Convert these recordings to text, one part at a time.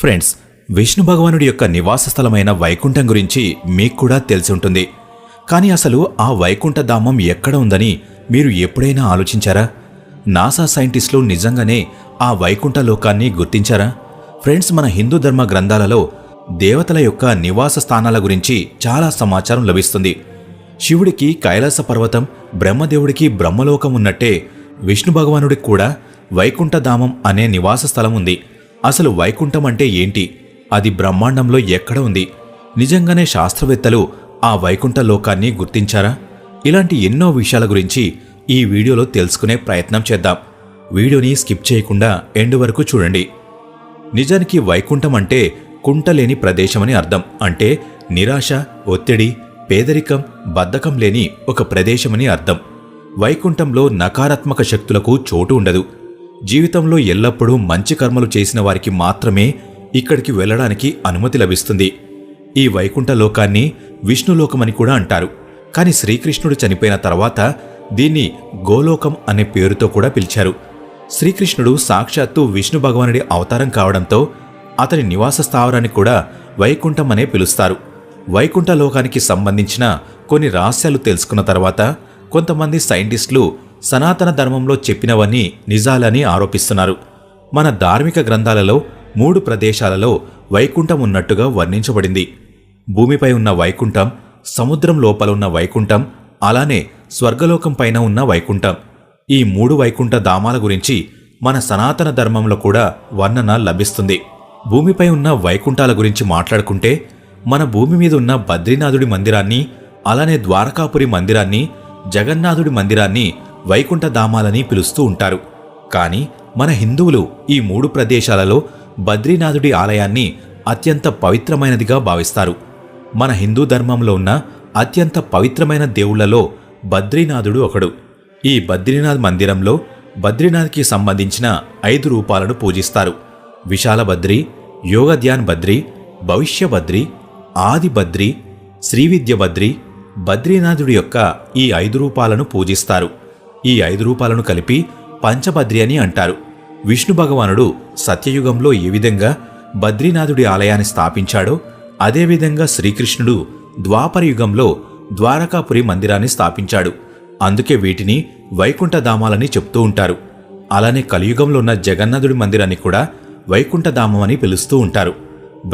Friends, Vishnu భగవానుడి యొక్క నివాస స్థలమైన వైకుంఠం గురించి మీకు కూడా తెలిసి ఉంటుంది. కానీ అసలు ఆ వైకుంఠ ధామం ఎక్కడ ఉందని మీరు ఎప్పుడైనా ఆలోచించారా? నాసా సైంటిస్టులు నిజంగానే ఆ వైకుంఠ లోకాన్ని గుర్తించారా? ఫ్రెండ్స్, మన హిందూ ధర్మ గ్రంథాలలో దేవతల యొక్క నివాస స్థానాల గురించి చాలా సమాచారం లభిస్తుంది. శివుడికి కైలాస పర్వతం, బ్రహ్మదేవుడికి బ్రహ్మలోకం ఉన్నట్టే విష్ణు భగవానుడికి కూడా వైకుంఠధామం అనే నివాస స్థలం ఉంది. అసలు వైకుంఠం అంటే ఏంటి? అది బ్రహ్మాండంలో ఎక్కడ ఉంది? నిజంగానే శాస్త్రవేత్తలు ఆ వైకుంఠ లోకాన్ని గుర్తించారా? ఇలాంటి ఎన్నో విషయాల గురించి ఈ వీడియోలో తెలుసుకునే ప్రయత్నం చేద్దాం. వీడియోని స్కిప్ చేయకుండా ఎండ్ వరకు చూడండి. నిజానికి వైకుంఠం అంటే కుంటలేని ప్రదేశమని అర్థం. అంటే నిరాశ, ఒత్తిడి, పేదరికం, బద్ధకం లేని ఒక ప్రదేశమని అర్థం. వైకుంఠంలో నకారాత్మక శక్తులకు చోటు ఉండదు. జీవితంలో ఎల్లప్పుడూ మంచి కర్మలు చేసిన వారికి మాత్రమే ఇక్కడికి వెళ్లడానికి అనుమతి లభిస్తుంది. ఈ వైకుంఠ లోకాన్ని విష్ణులోకమని కూడా అంటారు. కాని శ్రీకృష్ణుడు చనిపోయిన తర్వాత దీన్ని గోలోకం అనే పేరుతో కూడా పిలిచారు. శ్రీకృష్ణుడు సాక్షాత్తు విష్ణు భగవానుడి అవతారం కావడంతో అతని నివాస స్థావరాన్ని కూడా వైకుంఠం అనే పిలుస్తారు. వైకుంఠ లోకానికి సంబంధించిన కొన్ని రహస్యాలు తెలుసుకున్న తర్వాత కొంతమంది సైంటిస్టులు సనాతన ధర్మంలో చెప్పినవన్నీ నిజాలని ఆరోపిస్తున్నారు. మన ధార్మిక గ్రంథాలలో 3 ప్రదేశాలలో వైకుంఠం ఉన్నట్టుగా వర్ణించబడింది. భూమిపై ఉన్న వైకుంఠం, సముద్రం లోపల ఉన్న వైకుంఠం, అలానే స్వర్గలోకం పైన ఉన్న వైకుంఠం. ఈ 3 వైకుంఠ ధామాల గురించి మన సనాతన ధర్మంలో కూడా వర్ణన లభిస్తుంది. భూమిపై ఉన్న వైకుంఠాల గురించి మాట్లాడుకుంటే మన భూమి మీద ఉన్న బద్రీనాథుడి మందిరాన్ని, అలానే ద్వారకాపురి మందిరాన్ని, జగన్నాథుడి మందిరాన్ని వైకుంఠ ధామాలని పిలుస్తూ ఉంటారు. కానీ మన హిందువులు ఈ 3 ప్రదేశాలలో బద్రీనాథుడి ఆలయాన్ని అత్యంత పవిత్రమైనదిగా భావిస్తారు. మన హిందూ ధర్మంలో ఉన్న అత్యంత పవిత్రమైన దేవుళ్లలో బద్రీనాథుడు ఒకడు. ఈ బద్రీనాథ్ మందిరంలో బద్రీనాథ్కి సంబంధించిన 5 రూపాలను పూజిస్తారు. విశాల బద్రి, యోగధ్యాన్ బద్రి, భవిష్య బద్రి, ఆది బద్రి, శ్రీవిద్య బద్రి. బద్రీనాథుడి యొక్క ఈ 5 రూపాలను పూజిస్తారు. ఈ 5 రూపాలను కలిపి పంచబద్రి అని అంటారు. విష్ణు భగవానుడు సత్యయుగంలో ఏ విధంగా బద్రీనాథుడి ఆలయాన్ని స్థాపించాడో అదేవిధంగా శ్రీకృష్ణుడు ద్వాపర యుగంలో ద్వారకాపురి మందిరాన్ని స్థాపించాడు. అందుకే వీటిని వైకుంఠధామాలని చెప్తూ ఉంటారు. అలానే కలియుగంలో ఉన్న జగన్నాథుడి మందిరాన్ని కూడా వైకుంఠధామం అని పిలుస్తూ ఉంటారు.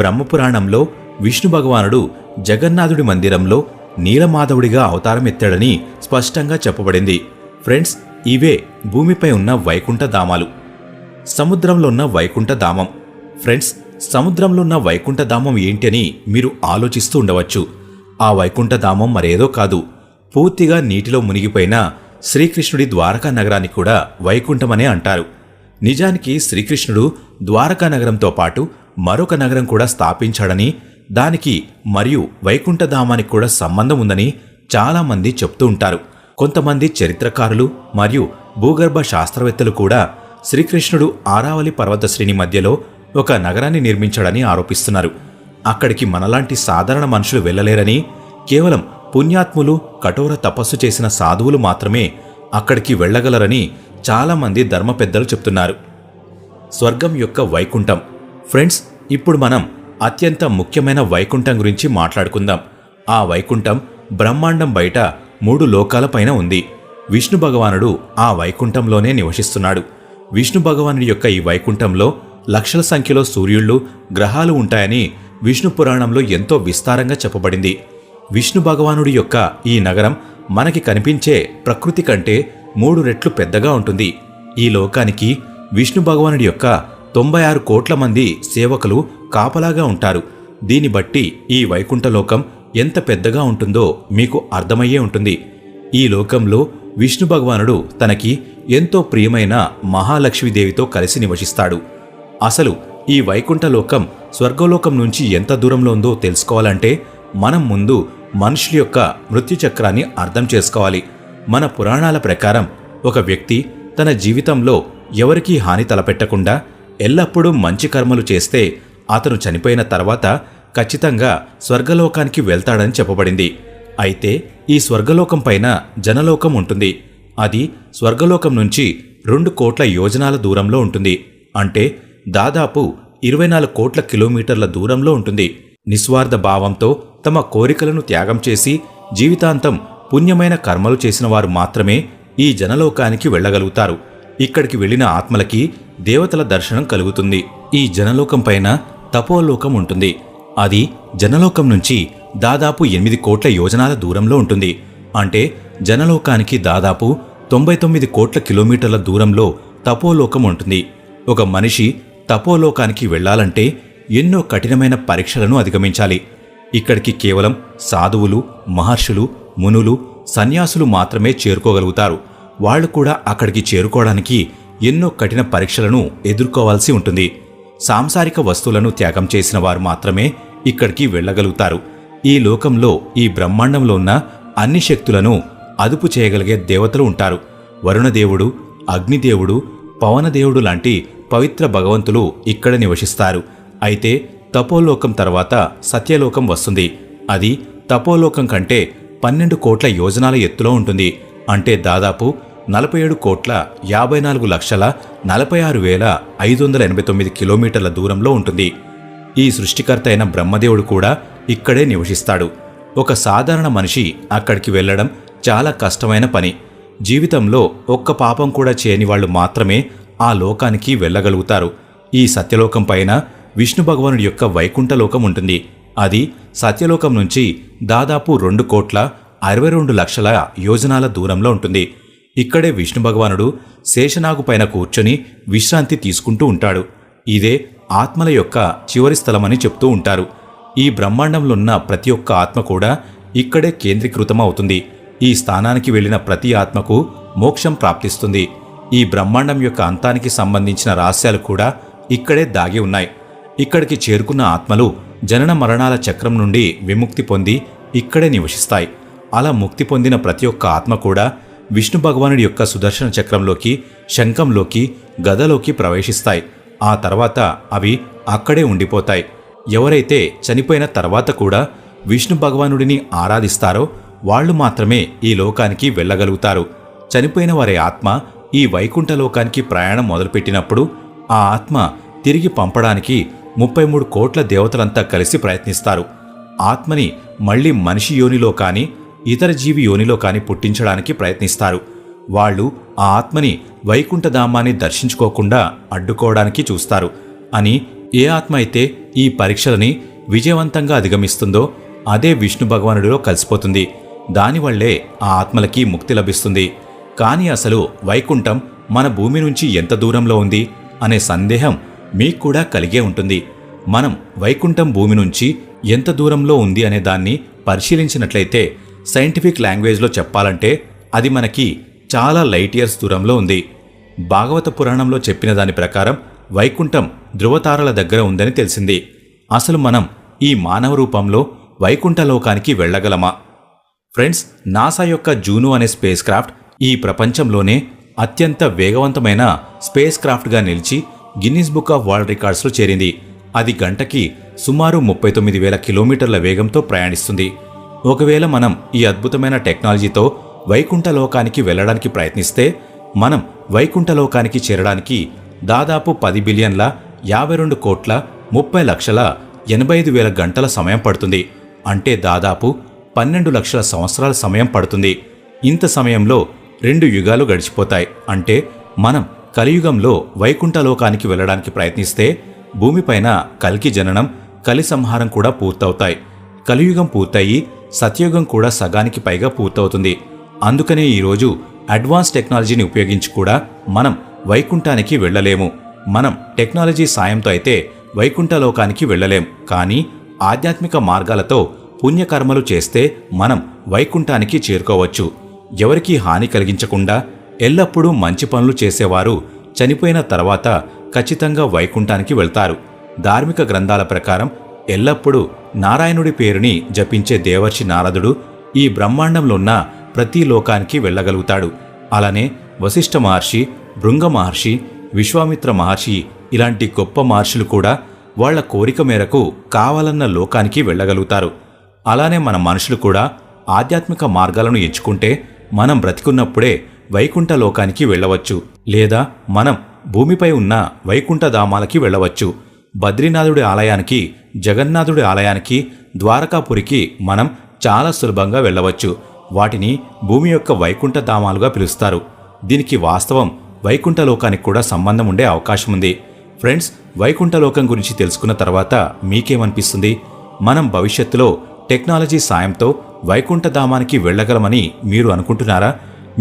బ్రహ్మపురాణంలో విష్ణు భగవానుడు జగన్నాథుడి మందిరంలో నీలమాధవుడిగా అవతారం ఎత్తాడని స్పష్టంగా చెప్పబడింది. ఫ్రెండ్స్, ఇవే భూమిపై ఉన్న వైకుంఠ ధామాలు. సముద్రంలో ఉన్న వైకుంఠ ధామం. ఫ్రెండ్స్, సముద్రంలో ఉన్న వైకుంఠ ధామం ఏంటి అని మీరు ఆలోచిస్తూ ఉండవచ్చు. ఆ వైకుంఠ ధామం మరేదో కాదు, పూర్తిగా నీటిలో మునిగిపోయిన శ్రీకృష్ణుడి ద్వారకా నగరాన్ని కూడా వైకుంఠమనే అంటారు. నిజానికి శ్రీకృష్ణుడు ద్వారకా నగరంతో పాటు మరొక నగరం కూడా స్థాపించాడని, దానికి మరియు వైకుంఠధామానికి కూడా సంబంధం ఉందని చాలామంది చెప్తూ ఉంటారు. కొంతమంది చరిత్రకారులు మరియు భూగర్భ శాస్త్రవేత్తలు కూడా శ్రీకృష్ణుడు ఆరావళి పర్వత శ్రేణి మధ్యలో ఒక నగరాన్ని నిర్మించాడని ఆరోపిస్తున్నారు. అక్కడికి మనలాంటి సాధారణ మనుషులు వెళ్లలేరని, కేవలం పుణ్యాత్ములు, కఠోర తపస్సు చేసిన సాధువులు మాత్రమే అక్కడికి వెళ్లగలరని చాలామంది ధర్మ పెద్దలు చెప్తున్నారు. స్వర్గం యొక్క వైకుంఠం. ఫ్రెండ్స్, ఇప్పుడు మనం అత్యంత ముఖ్యమైన వైకుంఠం గురించి మాట్లాడుకుందాం. ఆ వైకుంఠం బ్రహ్మాండం బయట 3 లోకాలపైన ఉంది. విష్ణు భగవానుడు ఆ వైకుంఠంలోనే నివసిస్తున్నాడు. విష్ణు భగవానుడి యొక్క ఈ వైకుంఠంలో లక్షల సంఖ్యలో సూర్యుళ్ళు, గ్రహాలు ఉంటాయని విష్ణు పురాణంలో ఎంతో విస్తారంగా చెప్పబడింది. విష్ణు భగవానుడి యొక్క ఈ నగరం మనకి కనిపించే ప్రకృతి కంటే 3 రెట్లు పెద్దగా ఉంటుంది. ఈ లోకానికి విష్ణు భగవానుడి యొక్క 96 కోట్ల మంది సేవకులు కాపలాగా ఉంటారు. దీన్ని బట్టి ఈ వైకుంఠ లోకం ఎంత పెద్దగా ఉంటుందో మీకు అర్థమయ్యే ఉంటుంది. ఈ లోకంలో విష్ణు భగవానుడు తనకి ఎంతో ప్రియమైన మహాలక్ష్మీదేవితో కలిసి నివసిస్తాడు. అసలు ఈ వైకుంఠ లోకం స్వర్గలోకం నుంచి ఎంత దూరంలో ఉందో తెలుసుకోవాలంటే మనం ముందు మనుషుల యొక్క మృత్యు చక్రాన్ని అర్థం చేసుకోవాలి. మన పురాణాల ప్రకారం ఒక వ్యక్తి తన జీవితంలో ఎవరికీ హాని తలపెట్టకుండా ఎల్లప్పుడూ మంచి కర్మలు చేస్తే అతను చనిపోయిన తర్వాత ఖచ్చితంగా స్వర్గలోకానికి వెళ్తాడని చెప్పబడింది. అయితే ఈ స్వర్గలోకం పైన జనలోకం ఉంటుంది. అది స్వర్గలోకం నుంచి 2 కోట్ల యోజనాల దూరంలో ఉంటుంది. అంటే దాదాపు 24 కోట్ల కిలోమీటర్ల దూరంలో ఉంటుంది. నిస్వార్థ భావంతో తమ కోరికలను త్యాగం చేసి జీవితాంతం పుణ్యమైన కర్మలు చేసిన వారు మాత్రమే ఈ జనలోకానికి వెళ్ళగలుగుతారు. ఇక్కడికి వెళ్లిన ఆత్మలకి దేవతల దర్శనం కలుగుతుంది. ఈ జనలోకం పైన తపోలోకం ఉంటుంది. అది జనలోకం నుంచి దాదాపు 8 కోట్ల యోజనాల దూరంలో ఉంటుంది. అంటే జనలోకానికి దాదాపు 99 కోట్ల కిలోమీటర్ల దూరంలో తపోలోకం ఉంటుంది. ఒక మనిషి తపోలోకానికి వెళ్లాలంటే ఎన్నో కఠినమైన పరీక్షలను అధిగమించాలి. ఇక్కడికి కేవలం సాధువులు, మహర్షులు, మునులు, సన్యాసులు మాత్రమే చేరుకోగలుగుతారు. వాళ్లు కూడా అక్కడికి చేరుకోవడానికి ఎన్నో కఠిన పరీక్షలను ఎదుర్కోవాల్సి ఉంటుంది. సాంసారిక వస్తువులను త్యాగం చేసిన వారు మాత్రమే ఇక్కడికి వెళ్ళగలుగుతారు. ఈ లోకంలో, ఈ బ్రహ్మాండంలో ఉన్న అన్ని శక్తులను అదుపు చేయగలిగే దేవతలు ఉంటారు. వరుణదేవుడు, అగ్నిదేవుడు, పవనదేవుడు లాంటి పవిత్ర భగవంతులు ఇక్కడ నివసిస్తారు. అయితే తపోలోకం తర్వాత సత్యలోకం వస్తుంది. అది తపోలోకం కంటే 12 కోట్ల యోజనాల ఎత్తులో ఉంటుంది. అంటే దాదాపు 47 కోట్ల 54 లక్షల 46,589 కిలోమీటర్ల దూరంలో ఉంటుంది. ఈ సృష్టికర్త అయిన బ్రహ్మదేవుడు కూడా ఇక్కడే నివసిస్తాడు. ఒక సాధారణ మనిషి అక్కడికి వెళ్లడం చాలా కష్టమైన పని. జీవితంలో ఒక్క పాపం కూడా చేయని వాళ్ళు మాత్రమే ఆ లోకానికి వెళ్ళగలుగుతారు. ఈ సత్యలోకం పైన విష్ణు భగవానుడి యొక్క వైకుంఠలోకం ఉంటుంది. అది సత్యలోకం నుంచి దాదాపు 2 కోట్ల 62 లక్షల యోజనాల దూరంలో ఉంటుంది. ఇక్కడే విష్ణు భగవానుడు శేషనాగు పైన కూర్చొని విశ్రాంతి తీసుకుంటూ ఉంటాడు. ఇదే ఆత్మల యొక్క చివరి స్థలమని చెప్తూ ఉంటారు. ఈ బ్రహ్మాండంలో ఉన్న ప్రతి ఒక్క ఆత్మ కూడా ఇక్కడే కేంద్రీకృతమవుతుంది. ఈ స్థానానికి వెళ్లిన ప్రతి ఆత్మకు మోక్షం ప్రాప్తిస్తుంది. ఈ బ్రహ్మాండం యొక్క అంతానికి సంబంధించిన రహస్యాలు కూడా ఇక్కడే దాగి ఉన్నాయి. ఇక్కడికి చేరుకున్న ఆత్మలు జనన మరణాల చక్రం నుండి విముక్తి పొంది ఇక్కడే నివసిస్తాయి. అలా ముక్తి పొందిన ప్రతి ఒక్క ఆత్మ కూడా విష్ణు భగవానుడి యొక్క సుదర్శన చక్రంలోకి, శంఖంలోకి, గదలోకి ప్రవేశిస్తాయి. ఆ తర్వాత అవి అక్కడే ఉండిపోతాయి. ఎవరైతే చనిపోయిన తర్వాత కూడా విష్ణు భగవానుడిని ఆరాధిస్తారో వాళ్లు మాత్రమే ఈ లోకానికి వెళ్ళగలుగుతారు. చనిపోయిన వారి ఆత్మ ఈ వైకుంఠలోకానికి ప్రయాణం మొదలుపెట్టినప్పుడు ఆ ఆత్మ తిరిగి పంపడానికి 33 కోట్ల దేవతలంతా కలిసి ప్రయత్నిస్తారు. ఆత్మని మళ్లీ మనిషి యోనిలో కాని, ఇతర జీవి యోనిలో కాని పుట్టించడానికి ప్రయత్నిస్తారు. వాళ్ళు ఆ ఆత్మని వైకుంఠధామాన్ని దర్శించుకోకుండా అడ్డుకోవడానికి చూస్తారు. అని ఏ ఆత్మ అయితే ఈ పరీక్షలని విజయవంతంగా అధిగమిస్తుందో అదే విష్ణు భగవానుడిలో కలిసిపోతుంది. దానివల్లే ఆ ఆత్మలకి ముక్తి లభిస్తుంది. కానీ అసలు వైకుంఠం మన భూమి నుంచి ఎంత దూరంలో ఉంది అనే సందేహం మీకు కూడా కలిగే ఉంటుంది. మనం వైకుంఠం భూమి నుంచి ఎంత దూరంలో ఉంది అనే దాన్ని పరిశీలించినట్లయితే సైంటిఫిక్ లాంగ్వేజ్లో చెప్పాలంటే అది మనకి చాలా లైట్ ఇయర్స్ దూరంలో ఉంది. భాగవత పురాణంలో చెప్పిన దాని ప్రకారం వైకుంఠం ధృవతారల దగ్గర ఉందని తెలిసింది. అసలు మనం ఈ మానవ రూపంలో వైకుంఠలోకానికి వెళ్ళగలమా? ఫ్రెండ్స్, నాసా యొక్క జూనో అనే స్పేస్ క్రాఫ్ట్ ఈ ప్రపంచంలోనే అత్యంత వేగవంతమైన స్పేస్ క్రాఫ్ట్గా నిలిచి గిన్నిస్ బుక్ ఆఫ్ వరల్డ్ రికార్డ్స్లో చేరింది. అది గంటకి సుమారు 39,000 కిలోమీటర్ల వేగంతో ప్రయాణిస్తుంది. ఒకవేళ మనం ఈ అద్భుతమైన టెక్నాలజీతో వైకుంఠలోకానికి వెళ్లడానికి ప్రయత్నిస్తే మనం వైకుంఠలోకానికి చేరడానికి దాదాపు 10 బిలియన్ల 52 కోట్ల 30 లక్షల 85,000 గంటల సమయం పడుతుంది. అంటే దాదాపు 12 లక్షల సంవత్సరాల సమయం పడుతుంది. ఇంత సమయంలో 2 యుగాలు గడిచిపోతాయి. అంటే మనం కలియుగంలో వైకుంఠలోకానికి వెళ్లడానికి ప్రయత్నిస్తే భూమిపైన కల్కి జననం, కలి సంహారం కూడా పూర్తవుతాయి. కలియుగం పూర్తయి సత్యయుగం కూడా సగానికి పైగా పూర్తవుతుంది. అందుకనే ఈరోజు అడ్వాన్స్ టెక్నాలజీని ఉపయోగించి కూడా మనం వైకుంఠానికి వెళ్ళలేము. మనం టెక్నాలజీ సాయంతో అయితే వైకుంఠలోకానికి వెళ్ళలేం. కానీ ఆధ్యాత్మిక మార్గాలతో పుణ్యకర్మలు చేస్తే మనం వైకుంఠానికి చేరుకోవచ్చు. ఎవరికీ హాని కలిగించకుండా ఎల్లప్పుడూ మంచి పనులు చేసేవారు చనిపోయిన తర్వాత ఖచ్చితంగా వైకుంఠానికి వెళ్తారు. ధార్మిక గ్రంథాల ప్రకారం ఎల్లప్పుడూ నారాయణుడి పేరుని జపించే దేవర్షి నారదుడు ఈ బ్రహ్మాండంలో ఉన్న ప్రతి లోకానికి వెళ్ళగలుగుతాడు. అలానే వశిష్ఠ మహర్షి, భృంగ మహర్షి, విశ్వామిత్ర మహర్షి ఇలాంటి గొప్ప మహర్షులు కూడా వాళ్ల కోరిక మేరకు కావాలన్న లోకానికి వెళ్ళగలుగుతారు. అలానే మన మనుషులు కూడా ఆధ్యాత్మిక మార్గాలను ఎంచుకుంటే మనం బ్రతికున్నప్పుడే వైకుంఠ లోకానికి వెళ్ళవచ్చు. లేదా మనం భూమిపై ఉన్న వైకుంఠధామాలకి వెళ్ళవచ్చు. బద్రీనాథుడి ఆలయానికి, జగన్నాథుడి ఆలయానికి, ద్వారకాపురికి మనం చాలా సులభంగా వెళ్ళవచ్చు. వాటిని భూమి యొక్క వైకుంఠ ధామాలుగా పిలుస్తారు. దీనికి వాస్తవం వైకుంఠలోకానికి కూడా సంబంధం ఉండే అవకాశం ఉంది. ఫ్రెండ్స్, వైకుంఠలోకం గురించి తెలుసుకున్న తర్వాత మీకేమనిపిస్తుంది? మనం భవిష్యత్తులో టెక్నాలజీ సాయంతో వైకుంఠ ధామానికి వెళ్ళగలమని మీరు అనుకుంటున్నారా?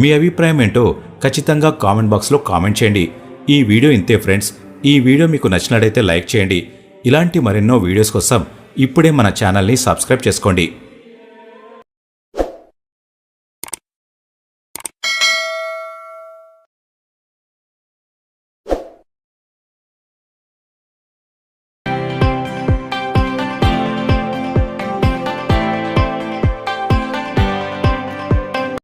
మీ అభిప్రాయం ఏంటో ఖచ్చితంగా కామెంట్ బాక్స్లో కామెంట్ చేయండి. ఈ వీడియో ఇంతే ఫ్రెండ్స్. ఈ వీడియో మీకు నచ్చినట్లయితే లైక్ చేయండి. ఇలాంటి మరెన్నో వీడియోస్ కోసం ఇప్పుడే మన ఛానల్ని సబ్స్క్రైబ్ చేసుకోండి.